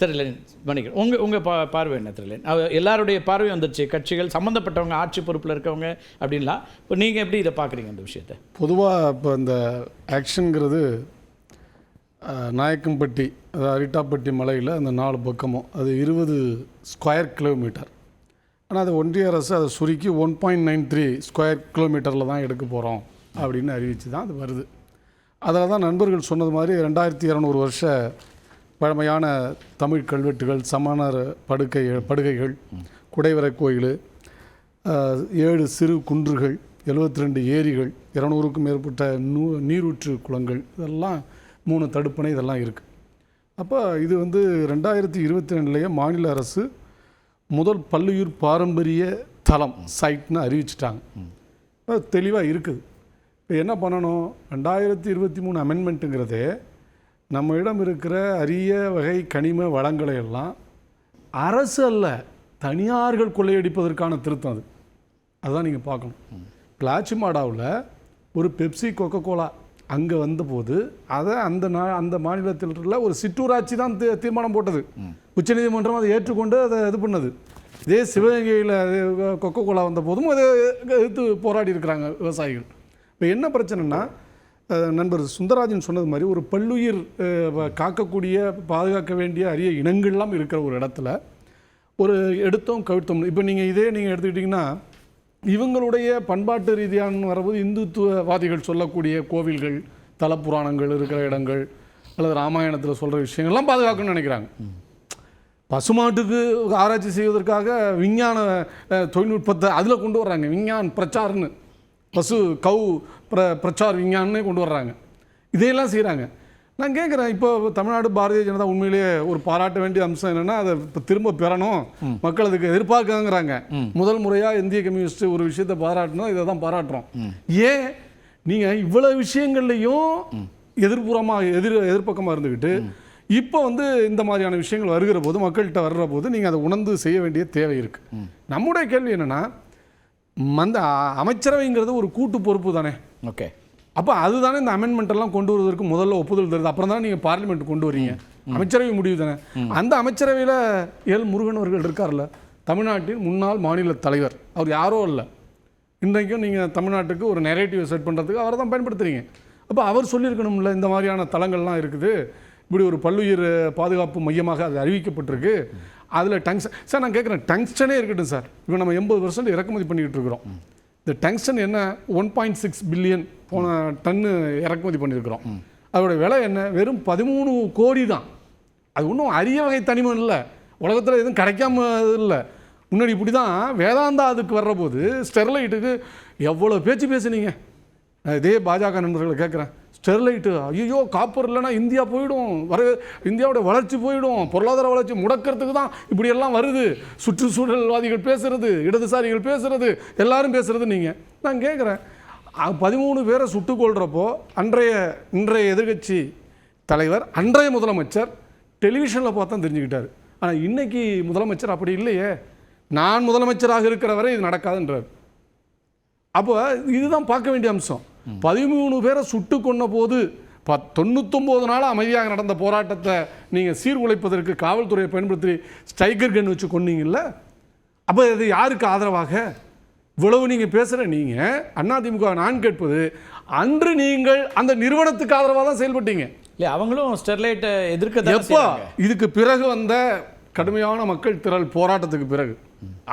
திரளன் மணிகள் உங்கள் பார்வை என்ன திரளன்? எல்லாருடைய பார்வை வந்துருச்சு, கட்சிகள் சம்மந்தப்பட்டவங்க, ஆட்சி பொறுப்பில் இருக்கவங்க அப்படின்லாம். இப்போ நீங்கள் எப்படி இதை பார்க்குறீங்க இந்த விஷயத்தை? பொதுவாக இப்போ இந்த ஆக்ஷனுங்கிறது நாயக்கம்பட்டி, அதாவது அரிட்டாப்பட்டி மலையில் அந்த 4 பக்கமும் அது 20 ஸ்கொயர் கிலோமீட்டர். ஆனால் அது ஒன்றிய அரசு அதை சுருக்கி 1.93 ஸ்கொயர் கிலோமீட்டரில் தான் எடுக்க போகிறோம் அப்படின்னு அறிவித்து தான் அது வருது. அதில் தான் நண்பர்கள் சொன்னது மாதிரி 2200 வருஷ பழமையான தமிழ் கல்வெட்டுகள், சமணர் படுகைகள், குடைவரை கோயில், 7 சிறு குன்றுகள், 72 ஏரிகள், 200க்கும் மேற்பட்ட நீரூற்று குளங்கள், இதெல்லாம் 3 தடுப்பணை, இதெல்லாம் இருக்குது. அப்போ இது 2022 மாநில அரசு முதல் பல்லுயிர் பாரம்பரிய தலம் சைட்னு அறிவிச்சிட்டாங்க. இப்போ தெளிவாக இருக்குது. இப்போ என்ன பண்ணணும்? 2023 அமெண்ட்மெண்ட்டுங்கிறதே நம்மிடம் இருக்கிற அரிய வகை கனிம வளங்களை எல்லாம் அரசு அல்ல, தனியார்கள் கொள்ளையடிப்பதற்கான திருத்தம் அது. அதுதான் நீங்கள் பார்க்கணும். பிளாச்சிமாடாவில் ஒரு பெப்சி, கொக்கோ கோலா அங்கே வந்தபோது அதை அந்த மாநிலத்தில் உள்ள ஒரு சிற்றூராட்சி தான் தீர்மானம் போட்டது. உச்சநீதிமன்றம் அதை ஏற்றுக்கொண்டு அதை இது பண்ணது. இதே சிவகங்கையில் கொக்கோ கோலா வந்த போதும் அதை எதிர்த்து போராடி இருக்கிறாங்க விவசாயிகள். இப்போ என்ன பிரச்சனைனா, நண்பர் சுந்தரராஜன் சொன்னது மாதிரி ஒரு பல்லுயிர் காக்கக்கூடிய, பாதுகாக்க வேண்டிய அரிய இனங்கள்லாம் இருக்கிற ஒரு இடத்துல ஒரு எடுத்தோம் கவிழ்த்தோம். இப்போ நீங்கள் எடுத்துக்கிட்டிங்கன்னா, இவங்களுடைய பண்பாட்டு ரீதியான வரபோது இந்துத்துவவாதிகள் சொல்லக்கூடிய கோவில்கள், தலப்புராணங்கள் இருக்கிற இடங்கள் அல்லது ராமாயணத்தில் சொல்கிற விஷயங்கள்லாம் பாதுகாக்கணும்னு நினைக்கிறாங்க. பசுமாட்டுக்கு ஆராய்ச்சி செய்வதற்காக விஞ்ஞான தொழில்நுட்பத்தை அதில் கொண்டு வர்றாங்க. விஞ்ஞான் பிரச்சார்னு, பசு கவு பிரச்சார் விஞ்ஞானே கொண்டு வர்றாங்க. இதையெல்லாம் செய்கிறாங்க. நான் கேட்குறேன், இப்போ தமிழ்நாடு பாரதிய ஜனதா உண்மையிலேயே ஒரு பாராட்ட வேண்டிய அம்சம் என்னென்னா, அதை இப்போ திரும்ப பெறணும், மக்கள் அதுக்கு எதிர்பார்க்கங்கிறாங்க. முதல் முறையாக இந்திய கம்யூனிஸ்ட் ஒரு விஷயத்தை பாராட்டணும், இதை தான் பாராட்டுறோம். ஏன் நீங்கள் இவ்வளோ விஷயங்கள்லையும் எதிர்பக்கமாக இருந்துக்கிட்டு இப்போ இந்த மாதிரியான விஷயங்கள் வருகிற போது, மக்கள்கிட்ட வர்ற போது நீங்கள் அதை உணர்ந்து செய்ய வேண்டிய தேவை இருக்குது. நம்முடைய கேள்வி என்னென்னா, அந்த அமைச்சரவைங்கிறது ஒரு கூட்டு பொறுப்பு தானே. ஓகே, அப்போ அதுதானே இந்த அமெண்ட்மெண்ட்டெல்லாம் கொண்டு வருவதற்கு முதல்ல ஒப்புதல் தருது. அப்புறம் தான் நீங்கள் பார்லிமெண்ட் கொண்டு வரீங்க. அமைச்சரவை முடிவு தானே. அந்த அமைச்சரவையில் எல் முருகன் அவர்கள் இருக்கார்ல, தமிழ்நாட்டின் முன்னாள் மாநில தலைவர். அவர் யாரோ இல்லை, இன்றைக்கும் நீங்கள் தமிழ்நாட்டுக்கு ஒரு நெரேட்டிவ் செட் பண்ணுறதுக்கு அவரை தான் பயன்படுத்துகிறீங்க. அப்போ அவர் சொல்லியிருக்கணும்ல, இந்த மாதிரியான தளங்கள்லாம் இருக்குது, இப்படி ஒரு பல்லுயிர் பாதுகாப்பு மையமாக அது அறிவிக்கப்பட்டிருக்கு. அதில் சார் நான் கேட்குறேன், டங்ஸ்டனே இருக்கட்டும் சார். இப்போ நம்ம 80% இறக்குமதி பண்ணிக்கிட்டு இருக்கிறோம். இந்த டங்ஸ்டன் என்ன 1.6 பில்லியன் போன டன்னு இறக்குமதி பண்ணியிருக்கிறோம். அதோட விலை என்ன? வெறும் 13 கோடி தான். அது ஒன்றும் அரிய வகை தனிமம் இல்லை, உலகத்தில் எதுவும் கிடைக்காம இல்லை. முன்னாடி இப்படி தான் வேதாந்தா அதுக்கு வர்ற போது ஸ்டெர்லைட்டுக்கு எவ்வளோ பேசுனீங்க. இதே பாஜக நண்பர்களை கேட்குறேன், ஸ்டெர்லைட்டு ஐயோ காப்பர் இல்லைன்னா இந்தியா போயிடும், இந்தியாவோட வளர்ச்சி போயிடும், பொருளாதார வளர்ச்சி முடக்கிறதுக்கு தான் இப்படியெல்லாம் வருது. சுற்றுச்சூழல்வாதிகள் பேசுகிறது, இடதுசாரிகள் பேசுகிறது, எல்லாரும் பேசுகிறது. நான் கேட்குறேன், 13 பேரை சுட்டுக் கொள்கிறப்போ இன்றைய எதிர்கட்சி தலைவர், அன்றைய முதலமைச்சர் டெலிவிஷனில் பார்த்தா தெரிஞ்சுக்கிட்டார். ஆனால் இன்னைக்கு முதலமைச்சர் அப்படி இல்லையே, நான் முதலமைச்சராக இருக்கிற வரை இது நடக்காதுன்றார். அப்போ இதுதான் பார்க்க வேண்டிய அம்சம். 13 பேரை சுட்டு கொண்ட போது 99 நாள் அமைதியாக நடந்த போராட்டத்தை நீங்கள் சீர்குலைப்பதற்கு காவல்துறையை பயன்படுத்தி ஸ்ட்ரைக்கர் கன் வச்சு கொண்டீங்கல்ல. அப்போ இது யாருக்கு ஆதரவாக? இவ்வளவு நீங்கள் பேசுகிற நீங்கள் அதிமுக நான் கேட்பது, அன்று நீங்கள் அந்த நிறுவனத்துக்கு ஆதரவாக தான் செயல்பட்டீங்க. இல்லை, அவங்களும் ஸ்டெர்லைட்டை எதிர்க்க எப்போ? இதுக்கு பிறகு வந்த கடுமையான மக்கள் திரள் போராட்டத்துக்கு பிறகு.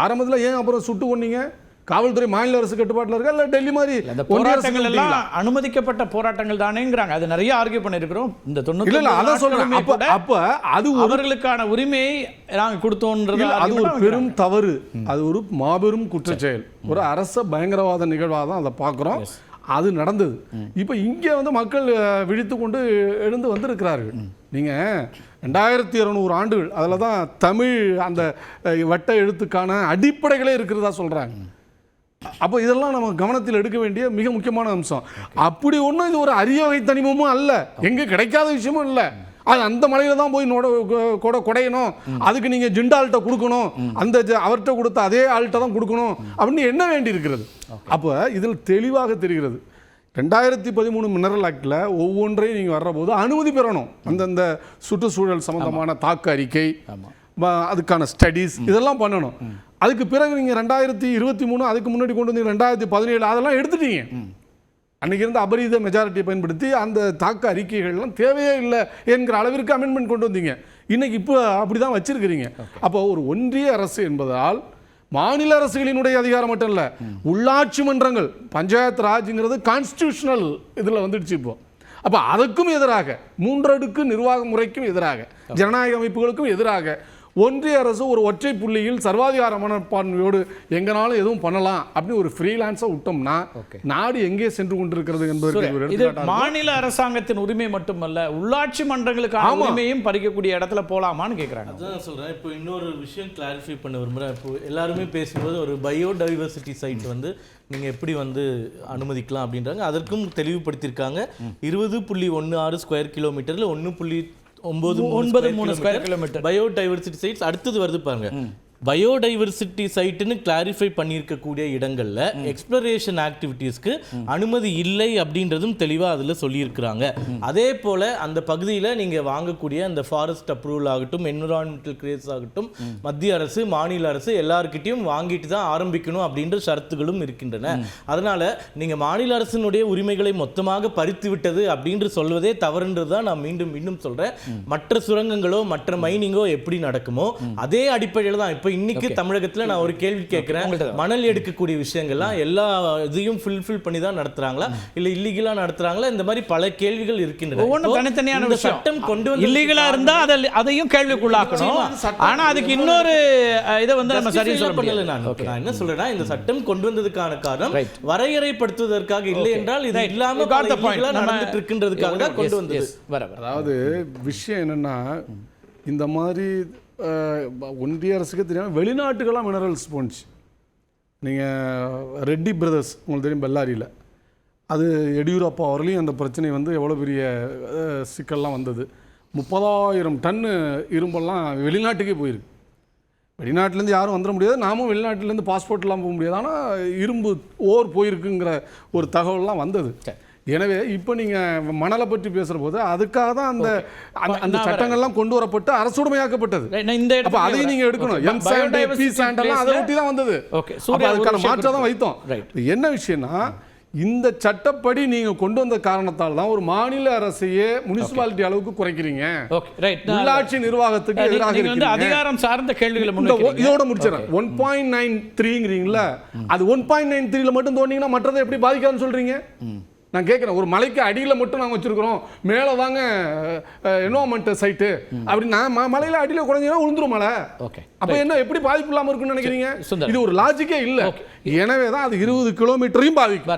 ஆரம்பத்தில் ஏன் அப்புறம் சுட்டு கொண்டீங்க? காவல்துறை மாநில அரசு கட்டுப்பாட்டில் இருக்கா, இல்லை டெல்லி மாதிரி போராட்டங்கள் எல்லாம் அனுமதிக்கப்பட்ட போராட்டங்கள் தானேங்கிறாங்க. அது நிறைய ஆர்கியூ பண்ணியிருக்கிறோம். இந்த 90 அதான் சொல்றேன். அப்ப அது அவர்களுக்கான உரிமையை நாங்கள் கொடுத்தோன்றது அது ஒரு பெரும் தவறு, அது ஒரு மாபெரும் குற்றச்செயல், ஒரு அரச பயங்கரவாத நிகழ்வாக தான் அதை பார்க்குறோம். அது நடந்தது. இப்போ இங்கே மக்கள் விழித்து கொண்டு எழுந்து வந்திருக்கிறார்கள். நீங்கள் 2200 ஆண்டுகள் அதில் தான் தமிழ் அந்த வட்ட எழுத்துக்கான அடிப்படைகளே இருக்கிறதா சொல்கிறாங்க. அப்போ இதெல்லாம் நம்ம கவனத்தில் எடுக்க வேண்டிய மிக முக்கியமான அம்சம். அப்படி ஒன்றும் இது ஒரு அரிய வகை தனிமமும் அல்ல, எங்கே கிடைக்காத விஷயமும் இல்லை. அது அந்த மலையில தான் போய் கொடையணும், அதுக்கு நீங்கள் ஜிண்டால்கிட்ட கொடுக்கணும், அந்த அவர்கிட்ட கொடுத்த அதே ஆள்கிட்ட தான் கொடுக்கணும் அப்படின்னு என்ன வேண்டி இருக்கிறது. அப்போ இதில் தெளிவாக தெரிகிறது, 2013 மினரல் ஆக்டில் ஒவ்வொன்றையும் நீங்கள் வர்றபோது அனுமதி பெறணும். அந்தந்த சுற்றுச்சூழல் சம்பந்தமான தாக்க அறிக்கை, அதுக்கான ஸ்டடீஸ் இதெல்லாம் பண்ணணும். அதுக்கு பிறகு நீங்கள் 2023 அதுக்கு முன்னாடி கொண்டு வந்து 2017 அதெல்லாம் எடுத்துட்டீங்க. அன்றைக்கி இருந்த அபரீத மெஜாரிட்டியை பயன்படுத்தி அந்த தாக்க அறிக்கைகள்லாம் தேவையே இல்லை என்கிற அளவிற்கு அமெண்ட்மெண்ட் கொண்டு வந்தீங்க. இன்றைக்கி இப்போ அப்படி தான் வச்சுருக்கிறீங்க. அப்போ ஒரு ஒன்றிய அரசு என்பதால் மாநில அரசுகளினுடைய அதிகாரம் மட்டும் இல்லை, உள்ளாட்சி மன்றங்கள், பஞ்சாயத்து ராஜ்ங்கிறது கான்ஸ்டியூஷனல் இதில் வந்துடுச்சு இப்போ. அப்போ அதுக்கும் எதிராக, 3 அடுக்கு நிர்வாக முறைக்கும் எதிராக, ஜனநாயக அமைப்புகளுக்கும் எதிராக ஒன்றிய அரசு ஒரு ஒற்றை புள்ளியில் சர்வாதிகார மனப்பான்மையோடு எங்கனாலும் எதுவும் பண்ணலாம் அப்படின்னு ஒரு ஃப்ரீலான்ஸாக விட்டோம்னா நாடு எங்கே சென்று கொண்டிருக்கிறது என்பதற்கு இது மாநில அரசாங்கத்தின் உரிமை மட்டுமல்ல, உள்ளாட்சி மன்றங்களுக்கான உரிமையும் பறிக்கக்கூடிய இடத்துல போலாமான்னு கேட்குறாங்க. அதான் சொல்கிறேன். இப்போ இன்னொரு விஷயம் கிளாரிஃபை பண்ண விரும்புகிறேன். இப்போ எல்லாருமே பேசும்போது ஒரு பயோடைவர்சிட்டி சைட் வந்து நீங்கள் எப்படி வந்து அனுமதிக்கலாம் அப்படின்றாங்க. அதற்கும் தெளிவுபடுத்தியிருக்காங்க. 20.16 ஸ்கொயர் கிலோமீட்டரில் 1.93 ஸ்கொயர் கிலோமீட்டர் பயோடைவர்சிட்டி சைட்ஸ். அடுத்தது வருது பாருங்க, பயோடைவர்சிட்டி சைட்டுன்னு கிளாரிஃபை பண்ணியிருக்கக்கூடிய இடங்களில் எக்ஸ்ப்ளரேஷன் ஆக்டிவிட்டீஸ்க்கு அனுமதி இல்லை அப்படின்றதும் தெளிவாக அதில் சொல்லியிருக்கிறாங்க. அதே போல் அந்த பகுதியில் நீங்கள் வாங்கக்கூடிய அந்த ஃபாரஸ்ட் அப்ரூவல் ஆகட்டும், என்விரான்மெண்டல் கிளியரன்ஸ் ஆகட்டும், மத்திய அரசு மாநில அரசு எல்லாருக்கிட்டையும் வாங்கிட்டு தான் ஆரம்பிக்கணும் அப்படின்ற ஷரத்துகளும் இருக்கின்றன. அதனால் நீங்கள் மாநில அரசினுடைய உரிமைகளை மொத்தமாக பறித்து விட்டது அப்படின்று சொல்வதே தவறுன்றது தான் நான் மீண்டும் மீண்டும் சொல்கிறேன். மற்ற சுரங்கங்களோ மற்ற மைனிங்கோ எப்படி நடக்குமோ அதே அடிப்படையில் தான். இப்போ இன்னைக்கு தமிழகத்துல நான் ஒரு கேள்வி கேட்கிறேன், மணல் எடுக்கக்கூடிய விஷயங்கள்லாம் எல்லா இதையும் ஃபுல்ஃபில் பண்ணி தான் நடத்துறாங்களா இல்ல இல்லீகலா நடத்துறாங்களா? இந்த மாதிரி பல கேள்விகள் இருக்கின்றன. ஒவ்வொன்றும் தனித்தனியான சட்டம் கொண்டு வந்து இல்லீகலா இருந்தா அதையும் கேள்விக்குள்ளாக்கணும். ஆனா அதுக்கு இன்னொரு இதை வந்து நம்ம சரியா சொல்ல முடியல. நான் என்ன சொல்றேன்னா, இந்த சட்டம் கொண்டு வந்ததுக்கான காரணம் வரையறைப்படுத்துவதற்காக இல்லை என்றால் இது இல்லாம நடந்துட்டு இருக்கின்றதுக்காக தான் கொண்டு வந்தது. அதாவது விஷயம் என்னன்னா, இந்த மாதிரி ஒன்றிய அரசுக்கு தெரியாமல் வெளிநாட்டுக்கெல்லாம் மினரல்ஸ் போணுச்சு. நீங்கள் ரெட்டி பிரதர்ஸ் உங்களுக்கு தெரியும், பெல்லாரியில், அது எடியூரப்பா அவர்களையும் அந்த பிரச்சனை வந்து எவ்வளோ பெரிய சிக்கல்லாம் வந்தது. 30,000 டன்னு இரும்பெல்லாம் வெளிநாட்டுக்கே போயிருக்கு. வெளிநாட்டிலேருந்து யாரும் வந்துட முடியாது, நாமும் வெளிநாட்டிலேருந்து பாஸ்போர்ட்லாம் போக முடியாது. ஆனால் இரும்பு ஓர் போயிருக்குங்கிற ஒரு தகவல்லாம் வந்தது. எனவே இப்போ நீங்கள் மணலை பற்றி பேசுகிற போது அதுக்காக தான் அந்த சட்டங்கள்லாம் கொண்டு வரப்பட்டு அரசுடைமையாக்கப்பட்டது. அப்போ அதையும் நீங்கள் எடுக்கணும். அதை ஒட்டி தான் வந்தது. அதுக்கான மாற்றம் தான் வைத்தோம். என்ன விஷயம்னா, இந்த சட்டப்படி நீங்க கொண்டு வந்த காரணத்தால் தான் ஒரு மாநில அரசையே முனிசிபாலிட்டி அளவுக்கு குறைக்கிறீங்க. உள்ளாட்சி நிர்வாகத்துக்கு எதிராக அதிகாரம் சார்ந்த கேள்விகளை இதோட முடிச்சிடறேன். 1.93ங்கிறீங்களா, அது 1.93ல மட்டும் தோண்டிங்கன்னா மற்றதை எப்படி பாதிக்காதுன்னு சொல்றீங்க? நான் கேட்குறேன். ஒரு மலைக்கு அடியில் மட்டும் நாங்கள் வச்சுருக்கிறோம், மேலே தாங்க என்வாமெண்ட் சைட்டு அப்படின்னா மலையில் அடியில் குறைஞ்சிங்கன்னா விழுந்துரும் மலை. அப்போ என்ன எப்படி பாதிப்பு இல்லாமல் இருக்குன்னு நினைக்கிறீங்க? இது ஒரு லாஜிக்கே இல்லை. எனவே தான் அது 20 கிலோமீட்டரையும் பாதிக்கும்.